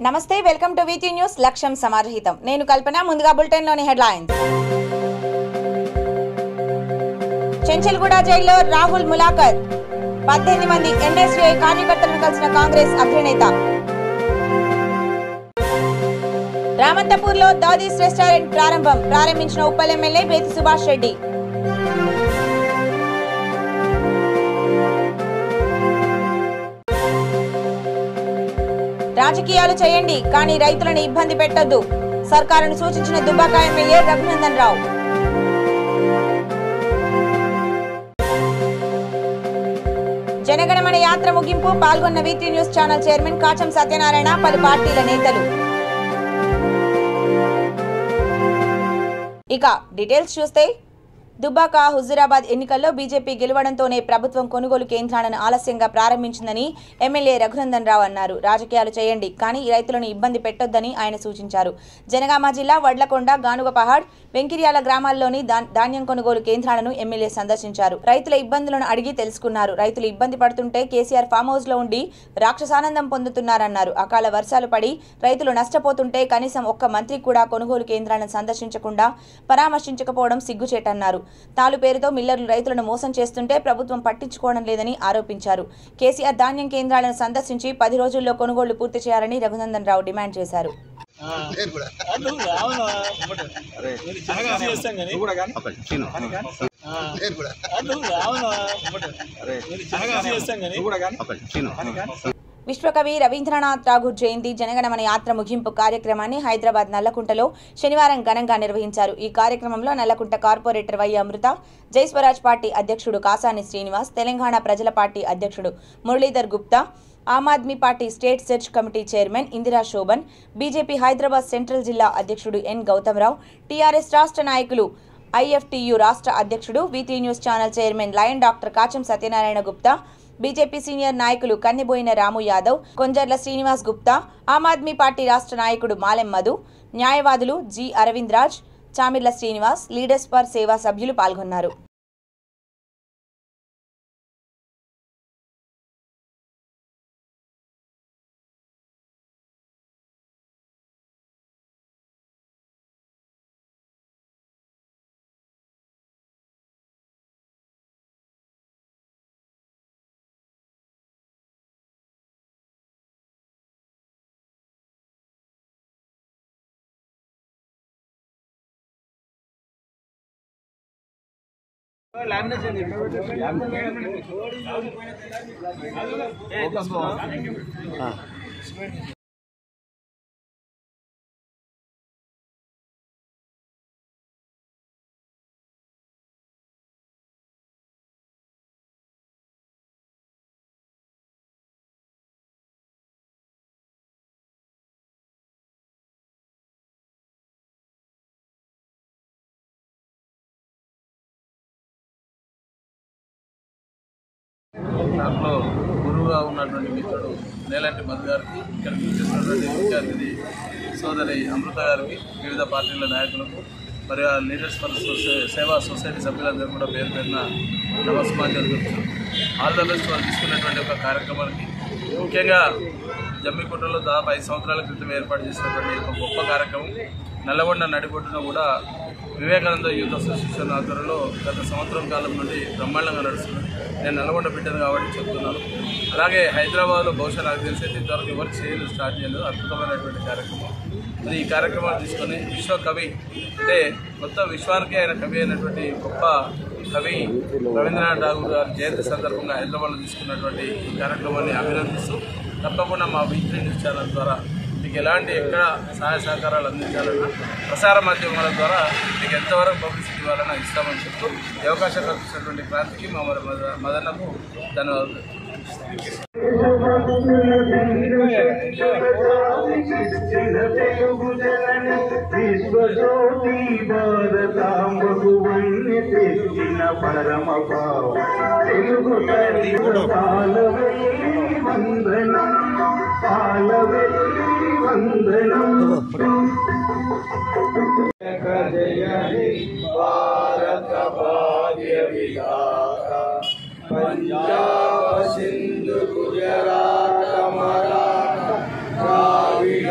నమస్తే welcome to వీటీ news లక్ష్యం సమారహితం నేను కల్పన ముందుగా బులెటిన్ లోని హెడ్లైన్స్ చెంచల్గూడ జైల్లో రాహుల్ ములాఖత్ 18 మంది ఎన్ఎస్యుఐ కార్యకర్తలను కలిసిన కాంగ్రెస్ అగ్రనేత రామంతపూర్లో దాదీస్ రెస్టారెంట్ ప్రారంభించిన ఉప్పల్ ఎమ్మెల్యే బేతి సుభాష్ రెడ్డి రాజకీయాలు చేయండి కానీ రైతులను ఇబ్బంది పెట్టొద్దు సర్కారును సూచించిన దుబ్బాక ఎమ్మెల్యే రఘునందన్ రావు జనగణమన యాత్ర ముగింపు పాల్గొన్న వీటీ news channel chairman Kacham Satyanarayana పలు పార్టీల నేతలు ఇక డీటెయిల్స్ చూస్తే దుబ్బాక హుజూరాబాద్ ఎన్నికల్లో బీజేపీ గెలవడంతోనే ప్రభుత్వం కొనుగోలు కేంద్రాలను ఆలస్యంగా ప్రారంభించిందని ఎమ్మెల్యే రఘునందన్ రావు అన్నారు. రాజకీయాలు చేయండి కానీ రైతులను ఇబ్బంది పెట్టొద్దని ఆయన సూచించారు. జనగామ జిల్లా వడ్లకొండ, గానుగపహాడ్, వెంకిర్యాల గ్రామాల్లోని ధాన్యం కొనుగోలు కేంద్రాలను ఎమ్మెల్యే సందర్శించారు. రైతుల ఇబ్బందులను అడిగి తెలుసుకున్నారు. రైతులు ఇబ్బంది పడుతుంటే కేసీఆర్ ఫామ్ హౌస్ లో ఉండి రాక్షసానందం పొందుతున్నారన్నారు. అకాల వర్షాలు పడి రైతులు నష్టపోతుంటే కనీసం ఒక్క మంత్రి కూడా కొనుగోలు కేంద్రాలను సందర్శించకుండా పరామర్శించకపోవడం సిగ్గుచేటన్నారు. తాలు పేరుతో మిల్లర్లు రైతులను మోసం చేస్తుంటే ప్రభుత్వం పట్టించుకోవడం లేదని ఆరోపించారు. కేసీఆర్ ధాన్యం కేంద్రాలను సందర్శించి 10 రోజుల్లో కొనుగోళ్లు పూర్తి చేయాలని రఘునందన్ రావు డిమాండ్ చేశారు. విశ్వకవి రవీంద్రనాథ్ ఠాగూర్ జయంతి జనగణమన యాత్ర ముగింపు కార్యక్రమాన్ని హైదరాబాద్ నల్లకుంటలో శనివారం ఘనంగా నిర్వహించారు. ఈ కార్యక్రమంలో నల్లకుంట కార్పొరేటర్ వై అమృత, జై స్వరాజ్ పార్టీ అధ్యక్షుడు కాసాని శ్రీనివాస్, తెలంగాణ ప్రజల పార్టీ అధ్యక్షుడు Muralidhar Gupta, Aam Aadmi party state search committee chairman Indira Shobhan, BJP Hyderabad central జిల్లా అధ్యక్షుడు ఎన్ గౌతమరావు, టీఆర్ఎస్ రాష్ట్ర నాయకులు, ఐఎఫ్టియు రాష్ట్ర అధ్యక్షుడు, VT news channel chairman lion doctor Kacham Satyanarayana Gupta, BJP senior నాయకులు కన్నెబోయిన రాము యాదవ్, కొంజర్ల శ్రీనివాస్ గుప్తా, ఆమ్ ఆద్మీ పార్టీ రాష్ట్ర నాయకుడు మాలెం మధు, న్యాయవాదులు G Aravind Raj, Chamirla Srinivas, leaders for Seva సభ్యులు పాల్గొన్నారు. దాంట్లో గురువుగా ఉన్నటువంటి మిత్రుడు నేలంటి మధు గారికి, ఇక్కడికి చేసినటువంటి ముఖ్య అతిథి సోదరి అమృత గారికి, వివిధ పార్టీల నాయకులకు మరియు లీడర్స్ ఫర్ సేవా సొసైటీ సభ్యులందరూ కూడా పేరు పేరున నమస్కారాలు తెలుపుతూ ఆల్ ద బెస్ట్ వాళ్ళు తీసుకున్నటువంటి ఒక కార్యక్రమానికి, ముఖ్యంగా జమ్మికుంటలో దాదాపు 5 సంవత్సరాల క్రితం ఏర్పాటు చేసినటువంటి ఒక గొప్ప కార్యక్రమం నల్లగొండ నడిబొట్టున కూడా వివేకానంద యూత్ అసోసియేషన్ ఆధ్వర్యంలో గత సంవత్సరం కాలం నుండి బ్రహ్మాండంగా నడుస్తుంది. నేను నల్లగొండ బిడ్డను కాబట్టి చెప్తున్నాను. అలాగే హైదరాబాద్లో బహుశా నాకు తెలిసేది ఇంతవరకు ఎవరికి చేయలేదు, స్టార్ట్ చేయలేదు. అద్భుతమైనటువంటి కార్యక్రమం అది. ఈ కార్యక్రమాన్ని తీసుకొని విశ్వకవి అంటే మొత్తం విశ్వానికి ఆయన కవి అయినటువంటి గొప్ప కవి రవీంద్రనాథ్ ఠాగూర్ గారి జయంతి సందర్భంగా హైదరాబాద్లో తీసుకున్నటువంటి ఈ కార్యక్రమాన్ని అభినందిస్తూ తప్పకుండా మా వీటీ న్యూస్ ఛానల్ ద్వారా మీకు ఎలాంటి ఎక్కడ సహాయ సహకారాలు అందించాలన్నా ప్రసార మాధ్యమాల ద్వారా మీకు ఎంతవరకు పబ్లిసిటీ ఇవ్వాలన్నా ఇస్తామని చెప్తూ ఈ అవకాశం కల్పించినటువంటి క్రాంతికి మా మదన్నకు ధన్యవాదాలు. भारत भाग्य विधाता पंजाब सिंधु गुजरात मराठा द्राविड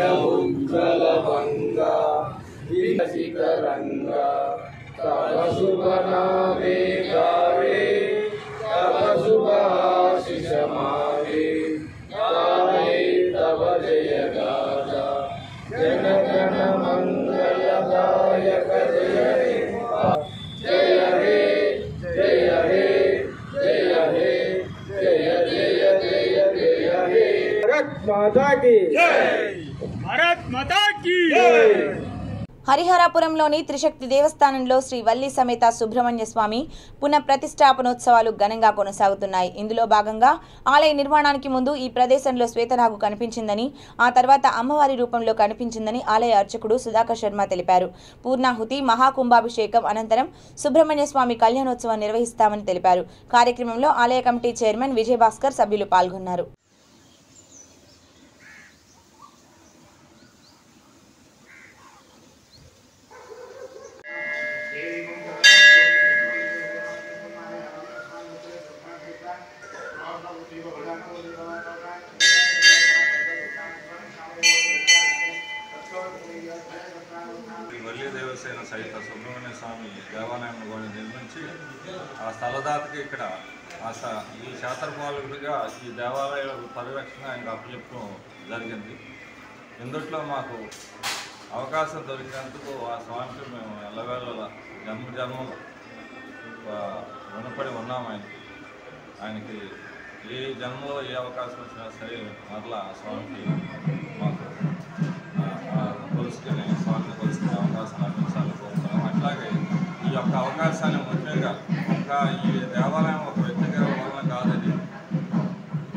भारत माता की హరిహరాపురంలోని త్రిశక్తి దేవస్థానంలో శ్రీ వల్లి సమేత సుబ్రహ్మణ్య స్వామి పునఃప్రతిష్టాపనోత్సవాలు ఘనంగా కొనసాగుతున్నాయి. ఇందులో భాగంగా ఆలయ నిర్మాణానికి ముందు ఈ ప్రదేశంలో శ్వేతనాగు కనిపించిందని, ఆ తర్వాత అమ్మవారి రూపంలో కనిపించిందని ఆలయ అర్చకుడు సుధాకర్ శర్మ తెలిపారు. పూర్ణాహుతి మహాకుంభాభిషేకం అనంతరం సుబ్రహ్మణ్య స్వామి కళ్యాణోత్సవం నిర్వహిస్తామని తెలిపారు. కార్యక్రమంలో ఆలయ కమిటీ చైర్మన్ విజయభాస్కర్ సభ్యులు పాల్గొన్నారు. వల్లి దేవసేన సహిత సుబ్రహ్మణ్య స్వామి దేవాలయం కూడా నిర్మించి ఆ స్థలదాతకి ఇక్కడ ఈ శాస్త్రపాలకుడిగా ఈ దేవాలయ పరిరక్షణ ఆయనకు అప్పచెప్పడం జరిగింది. ఇందుట్లో మాకు అవకాశం దొరికినందుకు ఆ స్వామికి మేము ఎల్లవేళ జన్మలు రుణపడి ఉన్నాము. ఆయనకి ఏ జన్మలో ఏ అవకాశం వచ్చినా సరే మరలా స్వామికి మాకు కొలుసుకునే స్వామిని కొలుసుకునే అవకాశం లభించాలని కోరుతున్నాం. అట్లాగే ఈ యొక్క అవకాశాన్ని ముఖ్యంగా ఈ దేవాలయం ఒక వ్యక్తిగత వలన కాదని,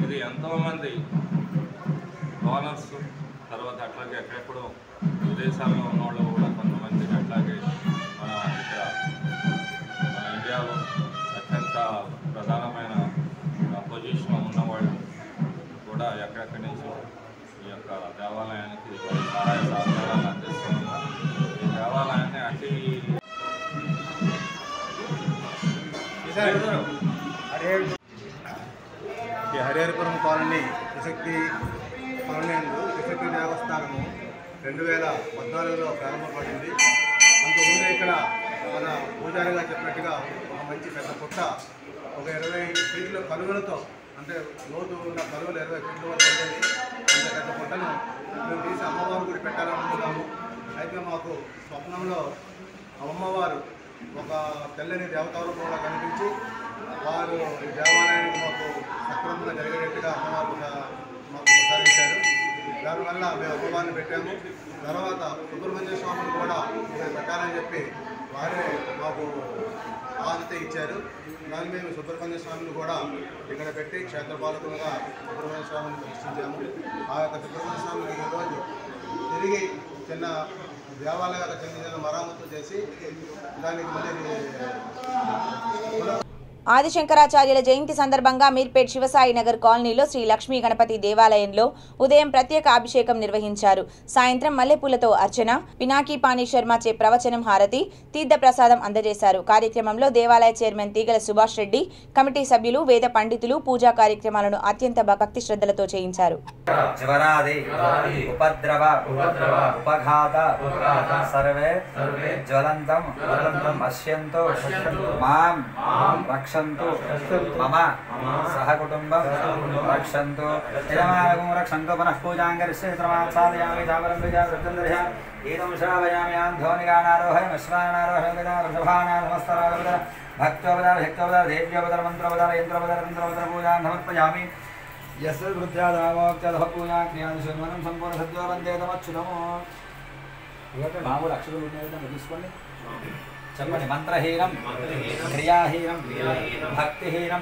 ఇది ఎంతోమంది డోనర్స్, తర్వాత అట్లాగే ఎక్కడెక్కడో విదేశాల్లో ఉన్న వాళ్ళు కూడా కొంతమంది, అట్లాగే మన ఇక్కడ మన ఇండియాలో అత్యంత ప్రధానమైన పొజిషన్లో ఉన్నవాళ్ళు కూడా ఎక్కడెక్కడి నుంచో ఈ యొక్క దేవాలయానికి సహాయ సహకారాలు అందిస్తున్నారు. ఈ దేవాలయాన్ని అతి ఈ హరిహరపురం కాలనీ త్రిశక్తి కాలనీ త్రిశక్తి దేవస్థానము 2014లో ప్రారంభపడింది. అంతకుముందు ఇక్కడ మన పూజారిగా చెప్పినట్టుగా ఒక మంచి పెద్ద పుట్ట, ఒక 20 ఫీట్ల కలువలతో, అంటే లోతు ఉన్న కలువలు 20 ఫీట్ల వరకు ఉండేది. అంత పెద్ద పుట్టను మేము తీసి అమ్మవారు గుడి పెట్టాలనుకున్నాము. అయితే మాకు స్వప్నంలో అమ్మవారు ఒక తెల్లని దేవతా రూపంలో కనిపించి వారు ఈ దేవాలయానికి మాకు సక్రమంగా జరిగేటట్టుగా అమ్మవారు మాకు ప్రసాదించారు. దానివల్ల మేము అమ్మవారిని పెట్టాము. తర్వాత సుబ్రహ్మణ్య స్వామిని కూడా ఇక్కడ పెట్టాలని చెప్పి వారే మాకు ఆనత ఇచ్చారు. దాన్ని మేము సుబ్రహ్మణ్య స్వామిని కూడా ఇక్కడ పెట్టి క్షేత్రపాలకులుగా సుబ్రహ్మణ్య స్వామిని ప్రతిష్ఠించాము. ఆ యొక్క సుబ్రహ్మణ్య స్వామిని ఈరోజు తిరిగి చిన్న దేవాలయాలకు చిన్న మరామతులు చేసి దానికి మళ్ళీ ఆదిశంకరాచార్యుల జయంతి సందర్భంగా మీర్పేట్ శివసాయి నగర్ కాలనీలో శ్రీ లక్ష్మీ గణపతి దేవాలయంలో ఉదయం ప్రత్యేక అభిషేకం నిర్వహించారు. సాయంత్రం మల్లెపూలతో అర్చన, పినాకీ పాణి శర్మచే ప్రవచనం, హారతి, తీర్థ ప్రసాదం అందజేశారు. కార్యక్రమంలో దేవాలయ చైర్మన్ తీగల సుభాష్ రెడ్డి, కమిటీ సభ్యులు, వేద పండితులు పూజా కార్యక్రమాలను అత్యంత భక్తి శ్రద్ధలతో చేయించారు. रक्षन्तु मम सहकुटुम्बं रक्षन्तु यजमानगं रक्षन्तु पुनः पूजां करिष्ये साधयामि धावरं विजागृतन्दर्य एतं श्रावयामि आन्ध्योनिगानारोहय मिश्राणारोहय वृषभानां समस्तरावदर भक्तोपदर भक्तोपदर देव्योपदर मंत्रोपदर यन्त्रोपदर तन्त्रोपदर पूजां समर्पयामि यस्य वृद्ध्यादामोक्त्यादः पूजां क्रियादिशन्वनं सम्पूर्ण सद्यो वन्दे तमच्युतमो मामूल अक्षराలు ఉన్నాయి తీసుకోండి చెప్పండి. మంత్రహీనం క్రియాహీనం భక్తిహీనం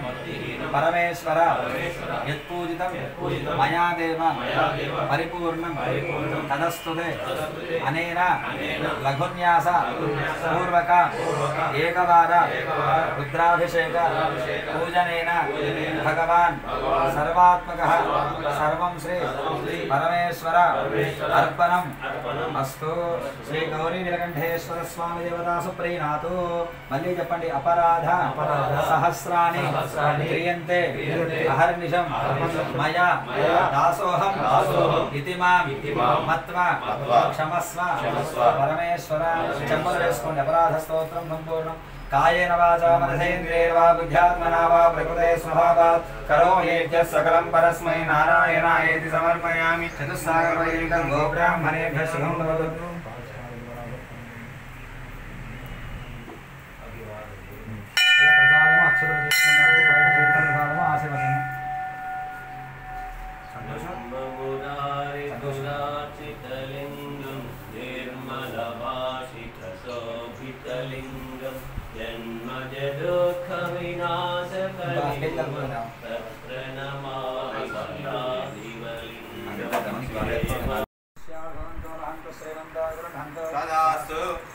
పరమేశ్వర యత్పూజితం మయా దేవ పరిపూర్ణం తదస్తుతే అనేన లఘున్యాస పూర్వక ఏకవార రుద్రాభిషేక పూజనేన భగవాన్ సర్వాత్మకః సర్వం శ్రీ పరమేశ్వర అర్పణం అస్తు. శ్రీ గౌరీ నీలకంఠేశ్వర స్వామి దేవతా సుప్రీం నాతో మళ్ళీ చెప్పండి. అపరాధ సహస్రాణి క్రియంతే అహర్నిశం మయా దాసోహం ఇతి మాం మత్వా క్షమస్వ పరమేశ్వర. చెంపలు వేసుకోండి. అపరాధ స్తోత్రం సంపూర్ణం. కాయేన వాచా మనసేంద్రియైర్వా బుద్ధ్యాత్మనా వా ప్రకృతే స్వభావాత్ కరోమి యజ్ఞః సకలం పరస్మై నారాయణాయేతి సమర్పయామి. చతుస్సాగరవైదికం గోబ్రాహ్మణేభ్యః శుభం భవతు. ప్రసాదము అక్షరం తీసుకున్నాము. బయట తీర్థ ప్రసాదము ఆశీర్వచనం.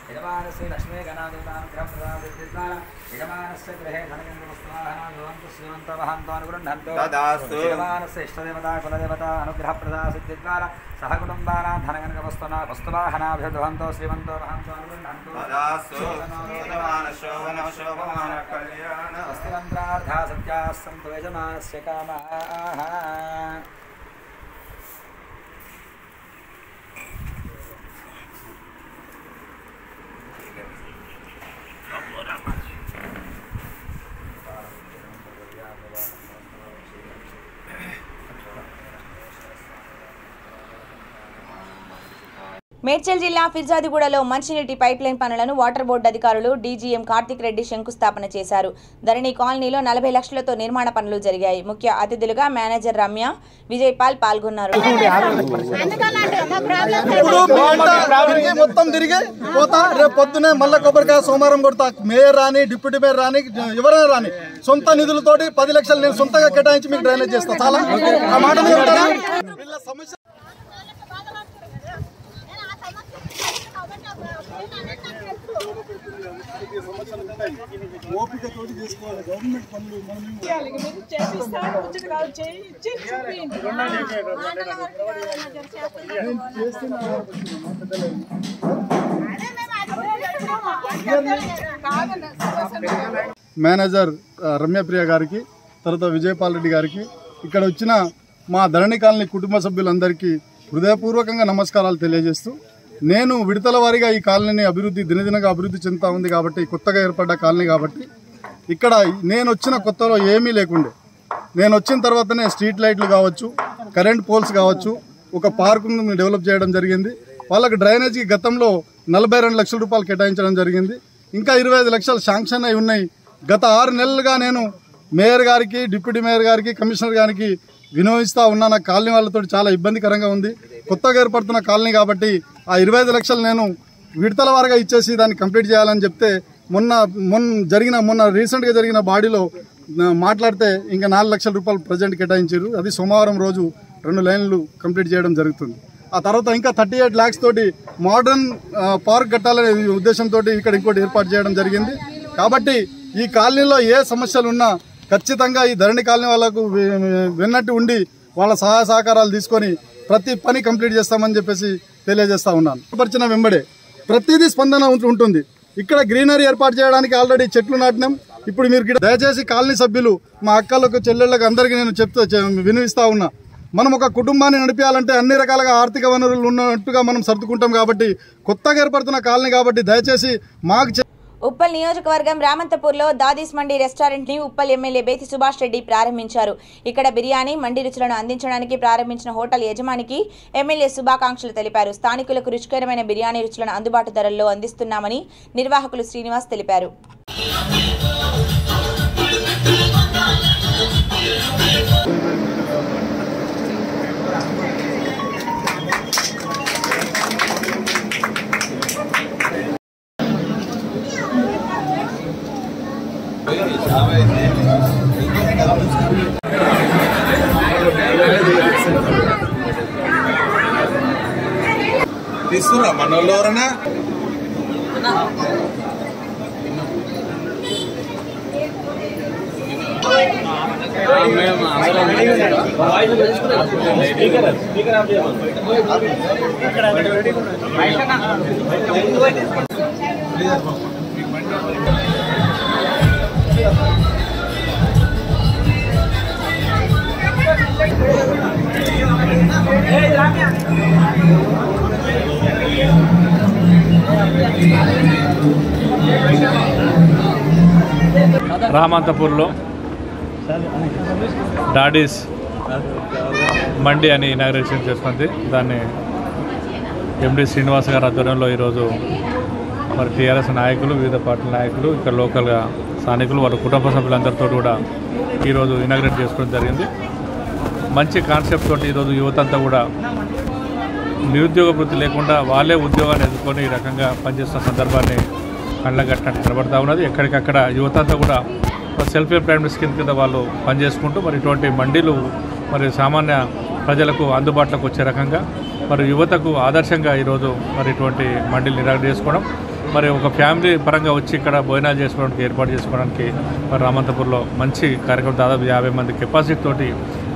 यजमानस्य लक्ष्मी गणाधिपानुग्रहप्रदादिद्वारा यजमानस्य गृहे धनगेन्द्रवस्त्राः भवन्तु श्रीमन्तवहन्तोऽनुगृह्णन्तु तदास्तु यजमानस्य इष्टदेवता कुलदेवता अनुग्रहप्रदासिद्धिद्वारा सह कुटुम्बानां धनगणकवस्तुवाहनाभिर्भवन्तु श्रीमन्तो वहन्तु अनुगृह्णन्तु तदास्तु शोभमानकल्याण वस्तुमन्त्रार्था सत्याः सन्तु यजमानस्य कामाः। మేడ్చల్ జిల్లా ఫిర్జాదిగూడలో మంచినీటి పైప్లైన్ పనులను వాటర్ బోర్డు అధికారులు డీజీఎం కార్తిక్ రెడ్డి శంకుస్థాపన చేశారు. ధరణి కాలనీలో 40 లక్షలతో నిర్మాణ పనులు జరిగాయి. ముఖ్య అతిథులుగా మేనేజర్ రమ్య, విజయపాల్ పాల్గొన్నారు. మొత్తం తిరిగి పోతా రేపు పొద్దునే మళ్ళీ కొబ్బరికాయ సోమవారం కొడతా. మేయర్ రాని, డిప్యూటీ మేయర్ రాని, ఎవరైనా రాని సొంత నిధులతోటి 10 లక్షలు నేను సొంతంగా కేటాయించి మీకు డ్రైనేజ్ చేస్తా. చాలా ఆ మాట సమస్య ఓపికతోటి చేసుకోవాలి. గవర్నమెంట్ పనులు మేనేజర్ రమ్యప్రియ గారికి, తర్వాత విజయపాల్ రెడ్డి గారికి, ఇక్కడ వచ్చిన మా ధరణి కాలనీ కుటుంబ సభ్యులందరికీ హృదయపూర్వకంగా నమస్కారాలు తెలియజేస్తూ, నేను విడతల వారీగా ఈ కాలనీని దినదినగా అభివృద్ధి చెందుతూ ఉంది కాబట్టి, కొత్తగా ఏర్పడ్డ కాలనీ కాబట్టి ఇక్కడ నేను వచ్చిన కొత్తలో ఏమీ లేకుండే. నేను వచ్చిన తర్వాతనే స్ట్రీట్ లైట్లు కావచ్చు, కరెంట్ పోల్స్ కావచ్చు, ఒక పార్కును డెవలప్ చేయడం జరిగింది. వాళ్ళకి డ్రైనేజీకి గతంలో 42 లక్షల రూపాయలు కేటాయించడం జరిగింది. ఇంకా 25 లక్షలు శాంక్షన్ అయి ఉన్నాయి. గత 6 నెలలుగా నేను మేయర్ గారికి, డిప్యూటీ మేయర్ గారికి, కమిషనర్ గారికి వినోవిస్తూ ఉన్నా. నాకు కాలనీ వాళ్ళతో చాలా ఇబ్బందికరంగా ఉంది. కొత్తగా ఏర్పడుతున్న కాలనీ కాబట్టి ఆ 25 లక్షలు నేను విడతల వారీగా ఇచ్చేసి దాన్ని కంప్లీట్ చేయాలని చెప్తే మొన్న రీసెంట్గా జరిగిన బాడీలో మాట్లాడితే ఇంకా 4 లక్షల రూపాయలు ప్రజెంట్ కేటాయించారు. అది సోమవారం రోజు 2 లైన్లు కంప్లీట్ చేయడం జరుగుతుంది. ఆ తర్వాత ఇంకా 38 lakhs తోటి మోడర్న్ పార్క్ కట్టాలనే ఉద్దేశంతో ఇక్కడ ఇంకోటి ఏర్పాటు చేయడం జరిగింది. కాబట్టి ఈ కాలనీలో ఏ సమస్యలు ఉన్నా ఖచ్చితంగా ఈ ధరణి కాలనీ వాళ్ళకు విన్నట్టు ఉండి వాళ్ళ సహాయ సహకారాలు తీసుకొని ప్రతి పని కంప్లీట్ చేస్తామని చెప్పేసి తెలియజేస్తా ఉన్నాను. పరిచిన వెంబడే ప్రతిదీ స్పందన ఉంటుంది. ఇక్కడ గ్రీనరీ ఏర్పాటు చేయడానికి ఆల్రెడీ చెట్లు నాటినాం. ఇప్పుడు మీరు దయచేసి కాలనీ సభ్యులు, మా అక్కలకు, చెల్లెళ్ళకు అందరికీ నేను వినిపిస్తా ఉన్నా, మనం ఒక కుటుంబాన్ని నడిపించాలంటే అన్ని రకాలుగా ఆర్థిక వనరులు ఉన్నట్టుగా మనం సర్దుకుంటాం. కాబట్టి కొత్తగా ఏర్పడుతున్న కాలనీ కాబట్టి దయచేసి మాకు ఉప్పల్ నియోజకవర్గం రామంతపూర్లో దాదీస్ మండి రెస్టారెంట్ ని ఉప్పల్ ఎమ్మెల్యే బేతి సుభాష్ రెడ్డి ప్రారంభించారు. ఇక్కడ బిర్యానీ, మండి రుచులను అందించడానికి ప్రారంభించిన హోటల్ యజమానికి ఎమ్మెల్యే శుభాకాంక్షలు తెలిపారు. స్థానికులకు రుచికరమైన బిర్యానీ రుచులను అందుబాటు ధరల్లో అందిస్తున్నామని నిర్వాహకులు శ్రీనివాస్ తెలిపారు. తీసుకురా మనోళ్ళు ఎవరన్నా రామంతపూర్లో డాడీస్ మండి అని ఇనాగ్రేషన్ చేసుకుంది. దాన్ని ఎండి శ్రీనివాస్ గారి ఆధ్వర్యంలో ఈరోజు మరి టీఆర్ఎస్ నాయకులు, వివిధ పార్టీల నాయకులు, ఇక్కడ లోకల్గా స్థానికులు, వారి కుటుంబ సభ్యులందరితో కూడా ఈరోజు ఇనాగ్రేట్ చేసుకోవడం జరిగింది. మంచి కాన్సెప్ట్ తోటి ఈరోజు యువత అంతా కూడా నిరుద్యోగ వృత్తి లేకుండా వాళ్ళే ఉద్యోగాన్ని ఎదుర్కొని ఈ రకంగా పనిచేస్తున్న సందర్భాన్ని కళ్ళగట్టినట్టు కనబడతా ఉన్నది. ఎక్కడికక్కడ యువత అంతా కూడా సెల్ఫ్ ఎంప్లాయ్మెంట్ స్కీమ్ కింద వాళ్ళు పనిచేసుకుంటూ మరి ఇటువంటి మండీలు మరి సామాన్య ప్రజలకు అందుబాటులోకి వచ్చే రకంగా మరి యువతకు ఆదర్శంగా ఈరోజు మరి ఇటువంటి మండీలు నిర్వహణ చేసుకోవడం, మరి ఒక ఫ్యామిలీ పరంగా వచ్చి ఇక్కడ భోజనాలు చేసుకోవడానికి ఏర్పాటు చేసుకోవడానికి మరి రామంతపూర్లో మంచి కార్యక్రమం దాదాపు 50 మంది కెపాసిటీ తోటి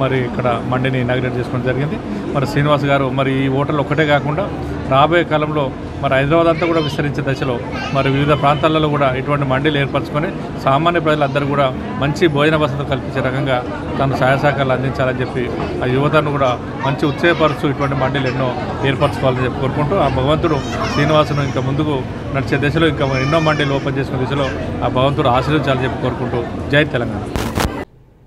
మరి ఇక్కడ మండిని ఇనాగ్రేట్ చేసుకోవడం జరిగింది. మరి శ్రీనివాస్ గారు మరి ఈ హోటల్ ఒక్కటే కాకుండా రాబోయే కాలంలో మరి హైదరాబాద్ అంతా కూడా విస్తరించే దశలో మరి వివిధ ప్రాంతాలలో కూడా ఇటువంటి మండీలు ఏర్పరచుకొని సామాన్య ప్రజలందరూ కూడా మంచి భోజన వసతులు కల్పించే రకంగా తను సహాయ సహకారాలు అందించాలని చెప్పి ఆ యువతను కూడా మంచి ఉత్సాహపరుస్తూ ఇటువంటి మండీలు ఎన్నో ఏర్పరచుకోవాలని చెప్పి కోరుకుంటూ ఆ భగవంతుడు శ్రీనివాసును ఇంకా ముందుకు నడిచే దశలో ఇంకా ఎన్నో మండీలు ఓపెన్ చేసుకునే దిశలో ఆ భగవంతుడు ఆశీర్వదించాలని చెప్పి కోరుకుంటూ జై తెలంగాణ.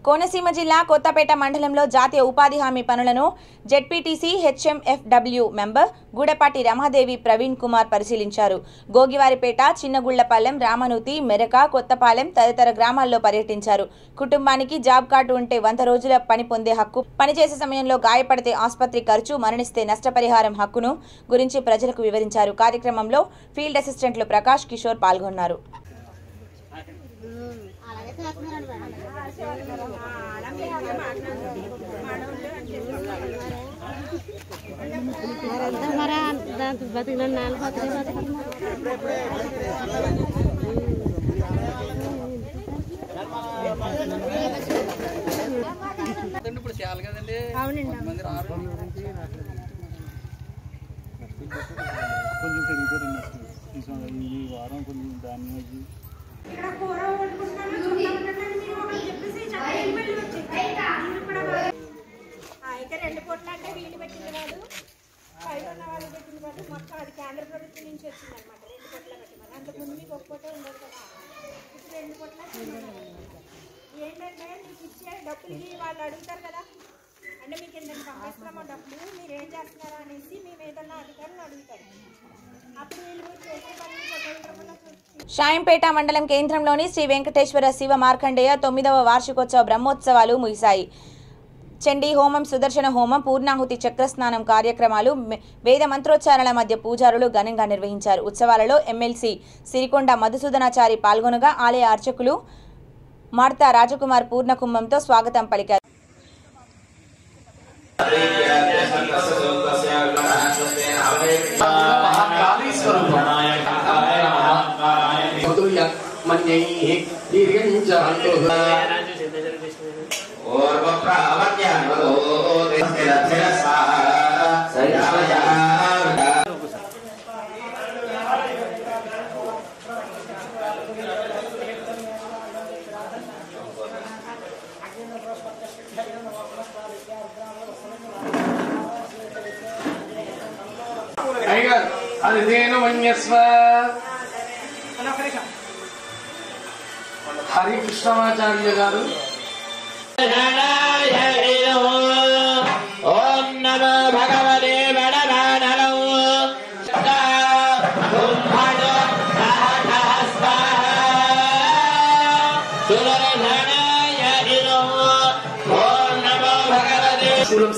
కోనసీమ జిల్లా కొత్తపేట మండలంలో జాతీయ ఉపాధి హామీ పనులను ZPTC HMFW member Gudapati Ramadevi Praveen Kumar పరిశీలించారు. గోగివారిపేట, చిన్నగుళ్లపాలెం, రామనూతి, మెరక, కొత్తపాలెం తదితర గ్రామాల్లో పర్యటించారు. కుటుంబానికి జాబ్ కార్డు ఉంటే 100 రోజుల పని పొందే హక్కు, పనిచేసే సమయంలో గాయపడితే ఆసుపత్రి ఖర్చు, మరణిస్తే నష్టపరిహారం హక్కును గురించి ప్రజలకు వివరించారు. కార్యక్రమంలో ఫీల్డ్ అసిస్టెంట్లు ప్రకాష్, కిషోర్ పాల్గొన్నారు. కేంద్ర ప్రభుత్వం నుంచి వచ్చిందన్నమాట. 2 పొట్ల పెట్టమని అంతకుముందు మీకు ఒక పొట్టే ఉండదు కదా, ఇప్పుడు 2 పొట్ల ఏంటంటే మీకు ఇచ్చే డబ్బులకి వాళ్ళు అడుగుతారు కదా, అంటే మీకు ఏంటంటే పంపిస్తున్నామో డబ్బులు మీరు ఏం చేస్తున్నారా అనేసి మేము ఏదన్నా అధికారులు అడుగుతారు. అప్పుడు వీళ్ళు చేసే పనులు పొట్టలు. షాయంపేట మండలం కేంద్రంలోని శ్రీ వెంకటేశ్వర శివ మార్కండేయ 9వ వార్షికోత్సవ బ్రహ్మోత్సవాలు ముగిశాయి. చండీ హోమం, సుదర్శన హోమం, పూర్ణాహుతి, చక్రస్నానం కార్యక్రమాలు వేద మంత్రోచ్చారణల మధ్య పూజారులు ఘనంగా నిర్వహించారు. ఉత్సవాలలో ఎమ్మెల్సీ సిరికొండ మధుసూదనాచారి పాల్గొనగా ఆలయ అర్చకులు మార్తా రాజకుమార్ పూర్ణ కుంభంతో స్వాగతం పలికారు. హరి కృష్ణమాచార్య గారు ఓం నమో భగవతే వడమానలం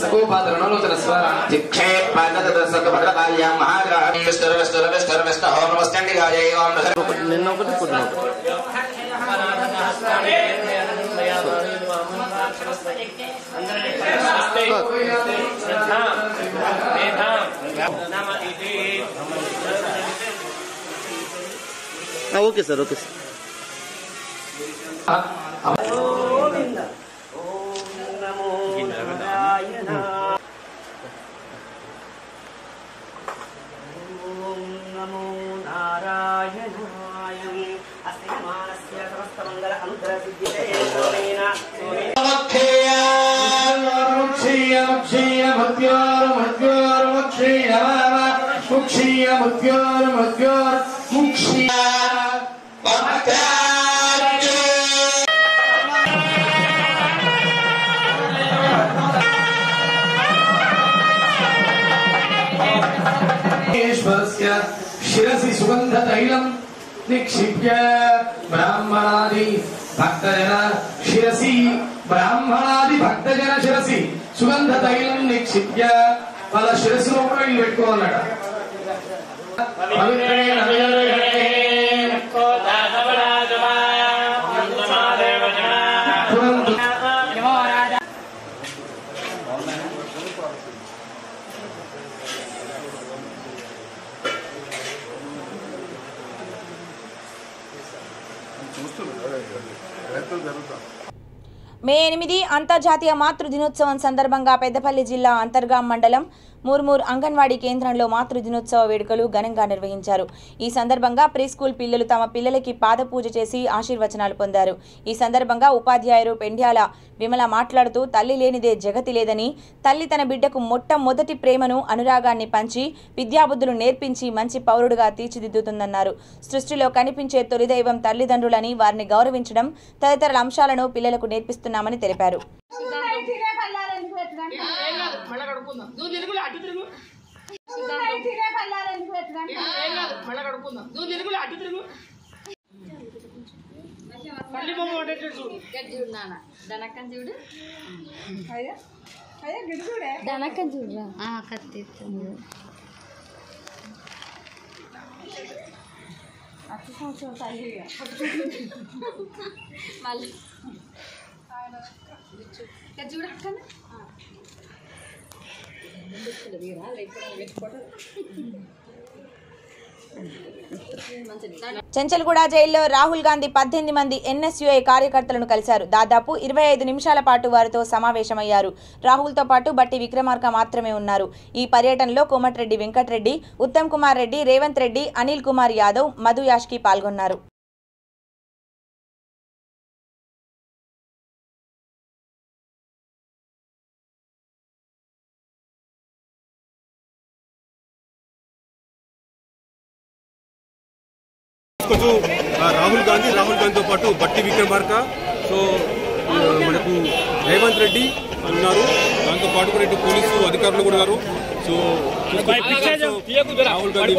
సకోపాదరణలోచన స్వర చిక్షే పాదదర్శక భద్రకాళ్యాం మహాగ్రహం విష్ణు హోమ నమస్తండిగాయ నిన్న ఒకటి పొద్దున ఓకే సార్, ఓకే సార్. शिरसि सुगंध तैलम निक्षिप्य ब्राह्मणादि भक्तजन शिरसि ब्राह्मणादि भक्तजन शिरसि సుగంధ తైలం నిక్షిప్య వాళ్ళ శిరస్సులో కూడా వీళ్ళు పెట్టుకోవాలట. మే 8 అంతర్జాతీయ మాతృ దినోత్సవం సందర్భంగా పెద్దపల్లి జిల్లా అంతర్గాం మండలం మూర్మూర్ అంగన్వాడీ కేంద్రంలో మాతృ దినోత్సవ వేడుకలు ఘనంగా నిర్వహించారు. ఈ సందర్భంగా ప్రీ స్కూల్ పిల్లలు తమ పిల్లలకి పాదపూజ చేసి ఆశీర్వచనాలు పొందారు. ఈ సందర్భంగా ఉపాధ్యాయులు పెండ్యాల విమల మాట్లాడుతూ తల్లి లేనిదే జగతి లేదని, తల్లి తన బిడ్డకు మొట్టమొదటి ప్రేమను అనురాగాన్ని పంచి విద్యాబుద్ధులు నేర్పించి మంచి పౌరుడుగా తీర్చిదిద్దుతుందన్నారు. సృష్టిలో కనిపించే తొలి దైవం తల్లిదండ్రులని, వారిని గౌరవించడం తదితర అంశాలను పిల్లలకు నేర్పిస్తున్నామని తెలిపారు. చెంచల్గూడ జైల్లో రాహుల్ గాంధీ 18 మంది ఎన్ఎస్యుఐ కార్యకర్తలను కలిశారు. దాదాపు 25 నిమిషాల పాటు వారితో సమావేశమయ్యారు. రాహుల్తో పాటు బట్టి విక్రమార్క మాత్రమే ఉన్నారు. ఈ పర్యటనలో కోమటిరెడ్డి వెంకటరెడ్డి, ఉత్తమ్ కుమార్ రెడ్డి, రేవంత్ రెడ్డి, అనిల్ కుమార్ యాదవ్, మధు యాష్కి పాల్గొన్నారు. రాహుల్ గాంధీతో పాటు బట్టి విక్రమార్క, సో మనకు రేవంత్ రెడ్డి ఉన్నారు, దాంతో పాటు కూడా ఇటు పోలీసు అధికారులు కూడా ఉన్నారు. సో రాహుల్ గాంధీ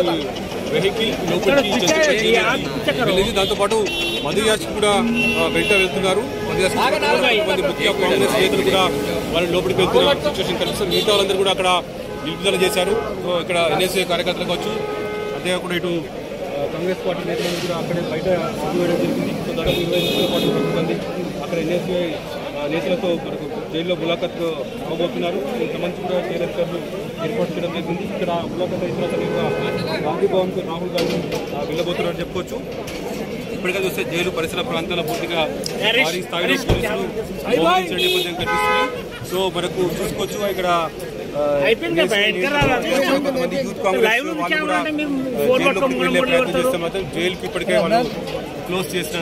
వెహికల్ లోపలికి దాంతో పాటు మధు యాష్కి కూడా వెంట వెళ్తున్నారు. మధు యాష్కి ముఖ్య కాంగ్రెస్ నేతలు కూడా వాళ్ళు లోపలికి వెళ్తున్న సిచ్యువేషన్ కనిపిస్తుంది. మిగతా వాళ్ళందరూ కూడా అక్కడ నిలుపుదల చేశారు. సో ఇక్కడ ఎన్ఎస్ఏ కార్యకర్తలు కావచ్చు, అంతేకాకుండా ఇటు కాంగ్రెస్ పార్టీ నేతలను కూడా అక్కడే బయట వేయడం జరిగింది. సో దాదాపు 25 పాటు మంది అక్కడ ఎన్ఎస్ఏ నేతలతో మనకు జైల్లో ములాఖత్ అవ్వబోతున్నారు. ఇంతమంది కూడా జైలు అధికారులు ఏర్పాటు చేయడం జరిగింది. ఇక్కడ ములాఖత్ అయిన తర్వాత గాంధీ భవన్కు రాహుల్ గాంధీ వెళ్ళబోతున్నారని చెప్పుకోవచ్చు. ఇప్పటికే చూస్తే జైలు పరిసర ప్రాంతాల పూర్తిగా భారీ స్థాయిలో పోలీసులు మోహరించిన నేపథ్యం కనిపిస్తుంది. సో మనకు చూసుకోవచ్చు ఇక్కడ కొంతమంది యూత్ కాంగ్రెస్ వాళ్ళు కూడా జైలుకి వెళ్లే ప్రయత్నం చేస్తే మాత్రం జైలుకి ఇప్పటికే వాళ్ళు క్లోజ్ చేసిన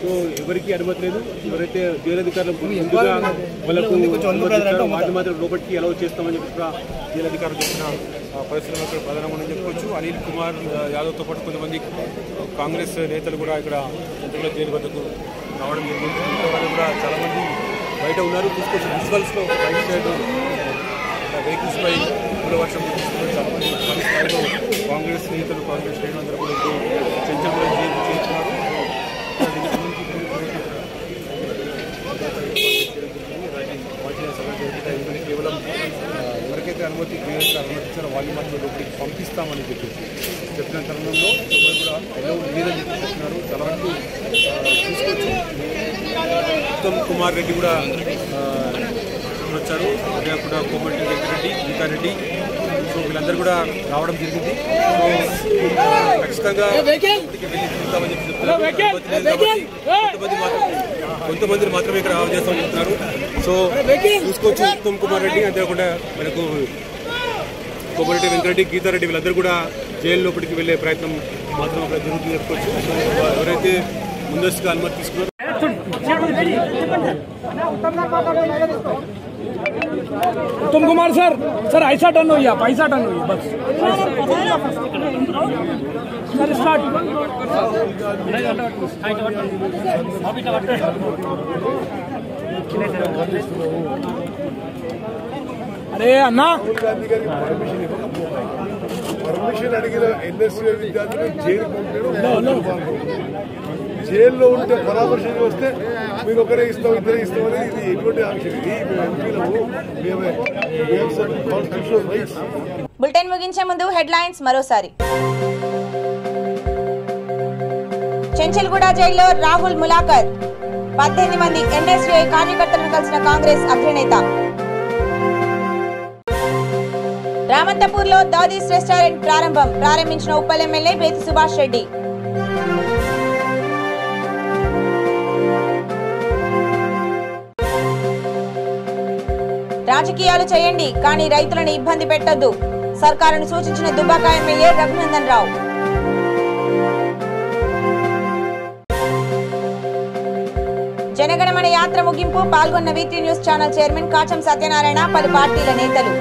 సో ఎవరికి అనుమతి లేదు. ఎవరైతే జైలు అధికారులు ముందుగా వాళ్ళకు వాటిని మాత్రం లోపలికి అలౌ చేస్తామని చెప్పి కూడా జైలు అధికారులు చెప్పిన పరిస్థితులు ఇక్కడ ప్రధానమని చెప్పుకోవచ్చు. అనిల్ కుమార్ యాదవ్తో పాటు కొంతమంది కాంగ్రెస్ నేతలు కూడా ఇక్కడ చంద్రబాబు జైలు వద్దకు రావడం జరిగింది. వాళ్ళు కూడా చాలామంది బయట ఉన్నారు. చూసుకోవచ్చు విజువల్స్లో రైట్ సైడ్ వెహికల్స్ పై వర్షం చాలామంది భారీ స్థాయిలో కాంగ్రెస్ నేతలు, కాంగ్రెస్ శ్రేణులందరూ కూడా ఇప్పుడు చెంచల్గూడ జైలు చేస్తున్నారు. కేవలం ఎవరికైతే అనుమతించారో వాళ్ళు మాత్రం లోపలికి పంపిస్తామని చెప్పిన తరుణంలో కూడా ఎలా లేదని చెప్తున్నారు. చాలా వరకు చూసుకోవచ్చు ఉత్తమ్ కుమార్ రెడ్డి కూడా వచ్చారు, అదే కూడా కోమటిరెడ్డి వెంకటరెడ్డి, గీతారెడ్డి, సో వీళ్ళందరూ కూడా రావడం జరిగింది. సో ఖచ్చితంగా వెళ్ళి చూద్దామని చెప్పి చెప్తున్నారు. కొంతమందిని మాత్రమే ఇక్కడ ఆఫ్ చేస్తామని చెప్తున్నారు. సో చూసుకోవచ్చు ఉత్తమ్ కుమార్ రెడ్డి, అంతేకాకుండా మనకు కోమటిరెడ్డి వెంకటరెడ్డి, గీతారెడ్డి వీళ్ళందరూ కూడా జైలు లోపలికి వెళ్ళే ప్రయత్నం మాత్రం అక్కడ జరుగుతుంది చెప్పుకోవచ్చు. సో ఎవరైతే ముందస్తుగా అనుమతి తీసుకున్నారో उत्तम कुमार सर ऐसा टर्न हो गया, पैसा टर्न हो गया बस सर स्टार्ट। अरे अन्ना పర్మిషన్ అడిగిన ఎన్ఎస్ఏ విద్యార్థులు జైలు పంపడం జైల్లో ఉంటే పరామర్శకు వస్తే మీకు ఒకరే ఇస్తాం ఇద్దరే ఇస్తాం అనేది ఇది ఎటువంటి ఆంక్ష బులెటిన్ ముగించే ముందు హెడ్లైన్స్ మరోసారి. చెంచల్గూడ జైల్లో రాహుల్ ములాఖత్. 18 మంది ఎన్ఎస్యుఐ కార్యకర్తలను కలిసిన కాంగ్రెస్ అగ్రనేత. రామంతపూర్లో దాదీస్ రెస్టారెంట్ ప్రారంభించిన ఉప్పల్ ఎమ్మెల్యే బేతి సుభాష్ రెడ్డి. రాజకీయాలు చేయండి కానీ రైతులను ఇబ్బంది పెట్టొద్దు. సర్కారును సూచించిన దుబ్బాక ఎమ్మెల్యే రఘునందన్ రావు. జనగణమన యాత్ర ముగింపు పాల్గొన్న వీటీ news channel chairman Kacham Satyanarayana, పలు పార్టీల నేతలు.